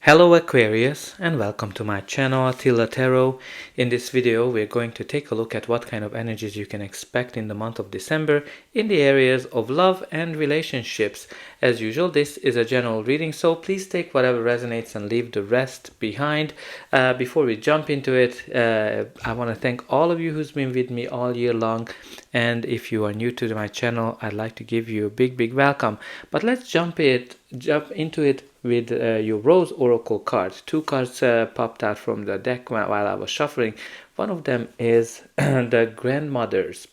Hello Aquarius and welcome to my channel Attila Tarot. In this video we're going to take a look at what kind of energies you can expect in the month of December in the areas of love and relationships. As usual, this is a general reading, so please take whatever resonates and leave the rest behind. Before we jump into it, I want to thank all of you who's been with me all year long, and if you are new to my channel, I'd like to give you a big welcome. But let's jump into it with your Rose Oracle cards. Two cards popped out from the deck while I was shuffling. One of them is the Grandmothers.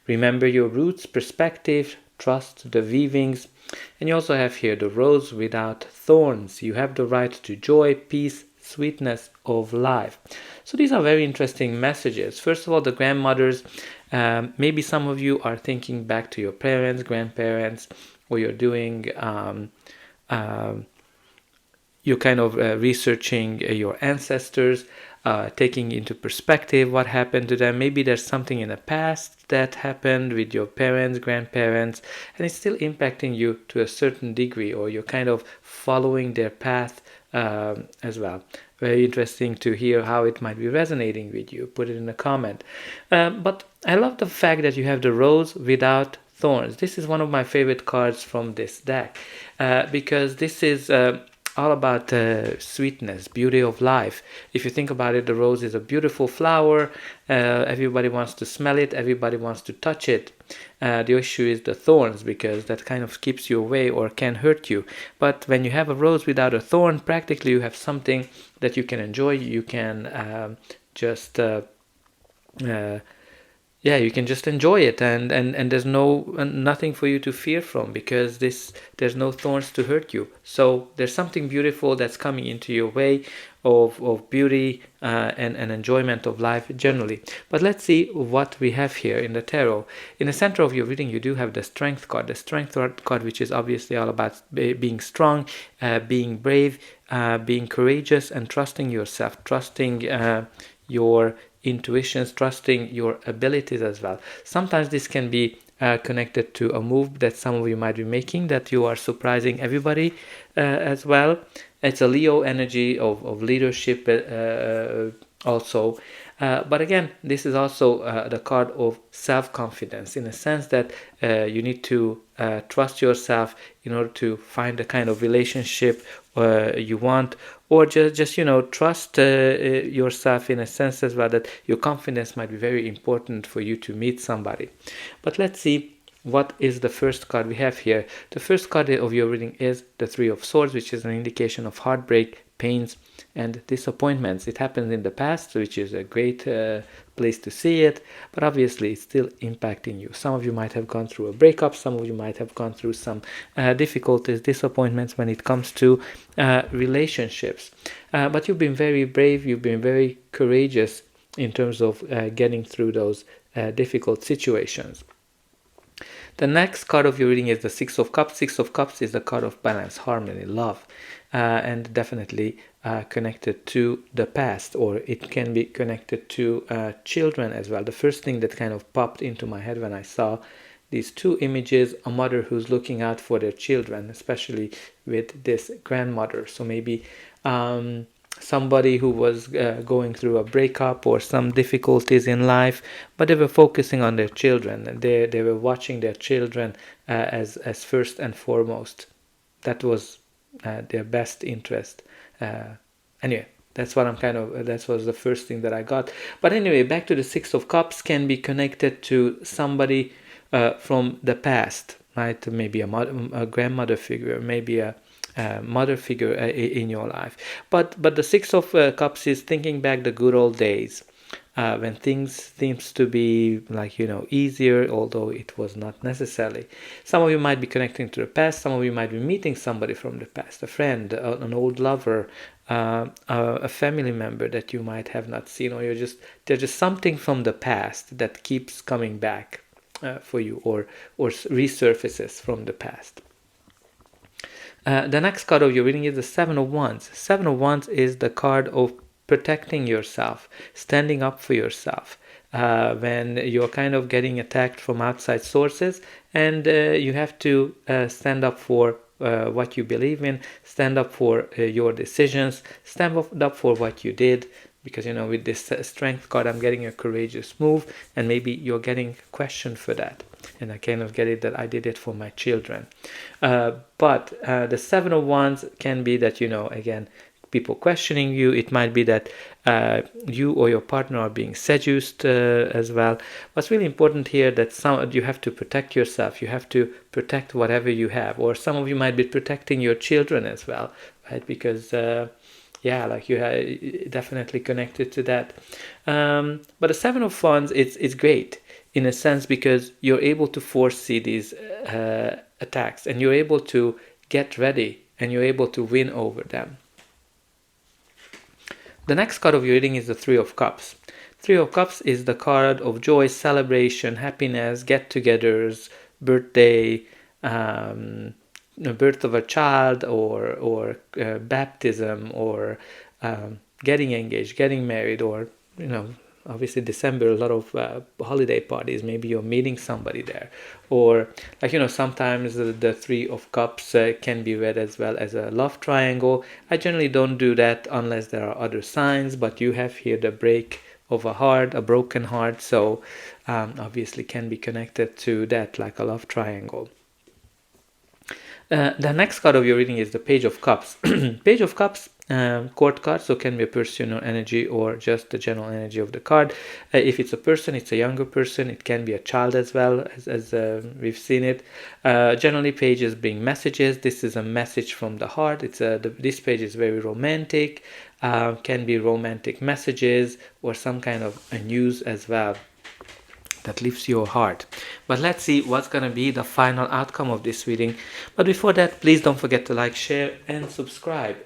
Remember your roots, perspective, trust the weavings. And you also have here the Rose without thorns. You have the right to joy, peace, sweetness of life. So these are very interesting messages. First of all, the Grandmothers. Maybe some of you are thinking back to your parents, grandparents, or you're doing you're kind of researching your ancestors, taking into perspective what happened to them. Maybe there's something in the past that happened with your parents, grandparents, and it's still impacting you to a certain degree, or you're kind of following their path as well. Very interesting to hear how it might be resonating with you. Put it in a comment. But I love the fact that you have the Rose without thorns. This is one of my favorite cards from this deck because this is all about sweetness, beauty of life. If you think about it, the rose is a beautiful flower. Everybody wants to smell it. Everybody wants to touch it. The issue is the thorns, because that kind of keeps you away or can hurt you. But when you have a rose without a thorn, practically you have something that you can enjoy. You can you can just enjoy it, and there's nothing for you to fear from, because there's no thorns to hurt you. So there's something beautiful that's coming into your way of beauty and enjoyment of life generally. But let's see what we have here in the tarot. In the center of your reading, you do have the Strength card. The Strength card, which is obviously all about being strong, being brave, being courageous, and trusting yourself, trusting your intuitions, trusting your abilities as well. Sometimes this can be connected to a move that some of you might be making, that you are surprising everybody as well. It's a Leo energy of leadership also. But again, this is also the card of self-confidence, in a sense that you need to trust yourself in order to find the kind of relationship you want, or just trust yourself in a sense as well, that your confidence might be very important for you to meet somebody. But let's see what is the first card we have here. The first card of your reading is the Three of Swords, which is an indication of heartbreak, pains, and disappointments. It happened in the past, which is a great place to see it, but obviously it's still impacting you. Some of you might have gone through a breakup, some of you might have gone through some difficulties, disappointments when it comes to relationships. But you've been very brave, you've been very courageous in terms of getting through those difficult situations. The next card of your reading is the Six of Cups. Six of Cups is the card of balance, harmony, love, and definitely connected to the past, or it can be connected to children as well. The first thing that kind of popped into my head when I saw these two images, a mother who's looking out for their children, especially with this grandmother. So maybe somebody who was going through a breakup or some difficulties in life, but they were focusing on their children. They were watching their children as first and foremost. That was their best interest. Anyway, that's what that was the first thing that I got. But anyway, back to the Six of Cups, can be connected to somebody from the past, right? Maybe a grandmother figure, maybe a mother figure in your life. But the Six of Cups is thinking back the good old days, when things seems to be easier, although it was not necessarily. Some of you might be connecting to the past, some of you might be meeting somebody from the past, a friend, an old lover, a family member that you might have not seen, or there's just something from the past that keeps coming back for you, or resurfaces from the past. The next card of your reading is the Seven of Wands. Seven of Wands is the card of protecting yourself, standing up for yourself. When you're kind of getting attacked from outside sources, and you have to stand up for what you believe in, stand up for your decisions, stand up for what you did, because with this strength card I'm getting a courageous move, and maybe you're getting questioned for that, and I kind of get it that I did it for my children. But the Seven of Wands can be that again, people questioning you. It might be that you or your partner are being seduced as well. What's really important here that you have to protect yourself. You have to protect whatever you have, or some of you might be protecting your children as well, right? Because like you have definitely connected to that. But the Seven of Wands, it's great in a sense because you're able to foresee these attacks, and you're able to get ready, and you're able to win over them. The next card of your reading is the Three of Cups. Three of Cups is the card of joy, celebration, happiness, get-togethers, birthday, birth of a child, or baptism, or getting engaged, getting married, or obviously December, a lot of holiday parties. Maybe you're meeting somebody there, or sometimes the Three of Cups can be read as well as a love triangle. I generally don't do that unless there are other signs, but you have here the break of a heart, a broken heart, so obviously can be connected to that, like a love triangle. The next card of your reading is the Page of Cups. Page of Cups, court card, so can be a person or energy, or just the general energy of the card. If it's a person, it's a younger person. It can be a child as well, as we've seen it. Generally, pages bring messages. This is a message from the heart. This page is very romantic. Can be romantic messages, or some kind of a news as well that lifts your heart. But let's see what's going to be the final outcome of this reading. But before that, please don't forget to like, share, and subscribe.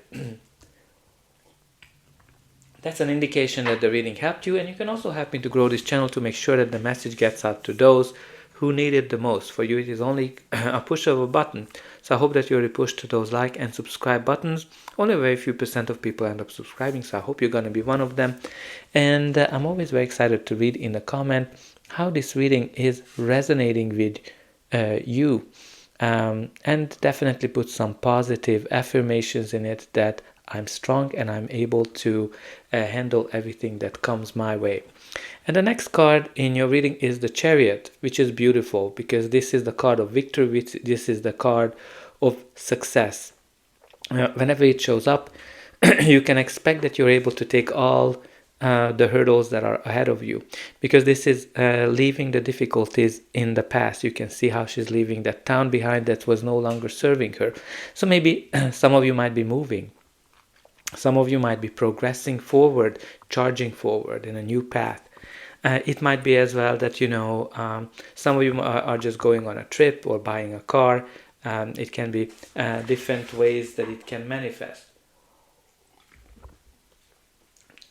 That's an indication that the reading helped you, and you can also help me to grow this channel to make sure that the message gets out to those who need it the most. For you, it is only a push of a button. So I hope that you already pushed those like and subscribe buttons. Only a very few % of people end up subscribing, so I hope you're going to be one of them. And I'm always very excited to read in the comment how this reading is resonating with you, and definitely put some positive affirmations in it that I'm strong and I'm able to handle everything that comes my way. And the next card in your reading is the Chariot, which is beautiful because this is the card of victory. This is the card of success. Whenever it shows up, you can expect that you're able to take all the hurdles that are ahead of you, because this is leaving the difficulties in the past. You can see how she's leaving that town behind that was no longer serving her. So maybe some of you might be moving. Some of you might be progressing forward, charging forward in a new path. It might be as well that, some of you are just going on a trip or buying a car. It can be different ways that it can manifest.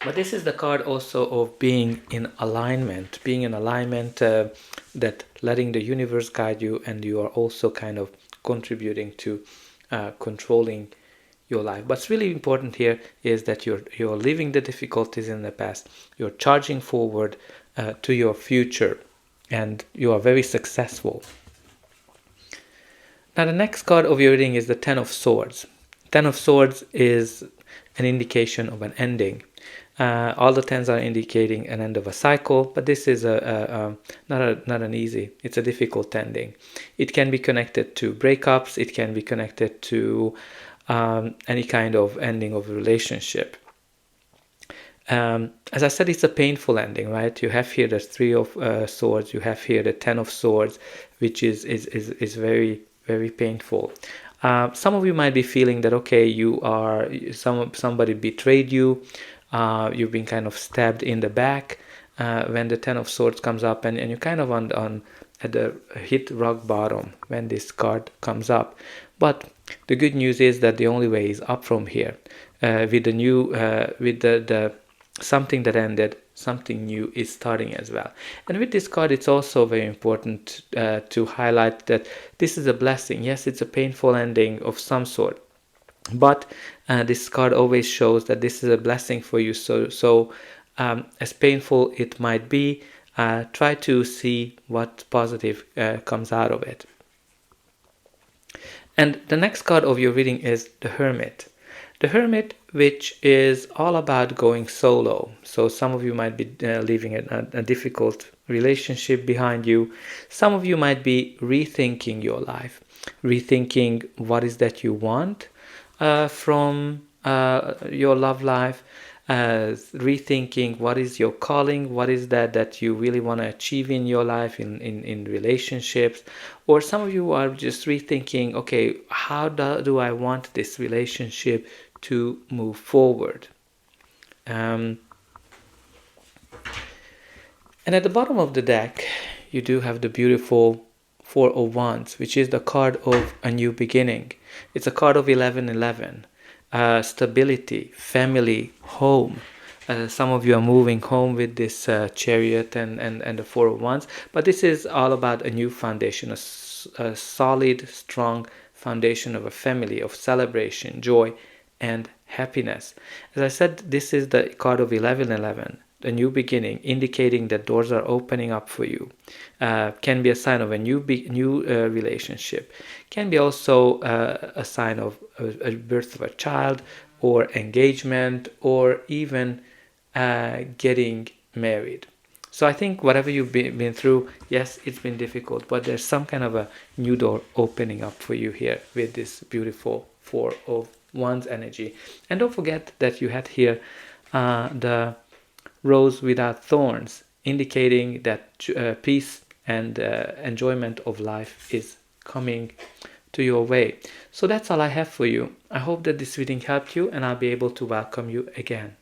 But this is the card also of being in alignment, that letting the universe guide you, and you are also kind of contributing to controlling your life. What's really important here is that you're leaving the difficulties in the past, you're charging forward to your future, and you are very successful. Now the next card of your reading is the Ten of Swords. Ten of Swords is an indication of an ending. All the tens are indicating an end of a cycle, but this is not an easy, it's a difficult ending. It can be connected to breakups, it can be connected to any kind of ending of a relationship. As I said, it's a painful ending, right? You have here the Three of Swords, you have here the Ten of Swords, which is very, very painful. Some of you might be feeling that, okay, somebody betrayed you, you've been kind of stabbed in the back when the Ten of Swords comes up, and you're kind of at the hit rock bottom when this card comes up. But the good news is that the only way is up from here. With the something that ended, something new is starting as well. And with this card, it's also very important to highlight that this is a blessing. Yes, it's a painful ending of some sort, but this card always shows that this is a blessing for you. So as painful it might be, try to see what positive comes out of it. And the next card of your reading is the Hermit. The Hermit, which is all about going solo. So some of you might be leaving a difficult relationship behind you. Some of you might be rethinking your life, rethinking what is that you want from your love life, rethinking what is your calling, what is that you really want to achieve in your life, in relationships. Or some of you are just rethinking, okay, how do I want this relationship to move forward? And at the bottom of the deck, you do have the beautiful Four of Wands, which is the card of a new beginning. It's a card of 1111. Stability, family, home. Some of you are moving home with this Chariot and the Four of Wands, but this is all about a new foundation, a solid, strong foundation of a family, of celebration, joy, and happiness. As I said, this is the card of 1111, a new beginning, indicating that doors are opening up for you. Can be a sign of a new relationship. Can be also a sign of a birth of a child, or engagement, or even getting married. So I think whatever you've been through, yes, it's been difficult, but there's some kind of a new door opening up for you here with this beautiful Four of Wands energy. And don't forget that you had here the Rose without thorns, indicating that peace and enjoyment of life is coming to your way. So that's all I have for you. I hope that this reading helped you, and I'll be able to welcome you again.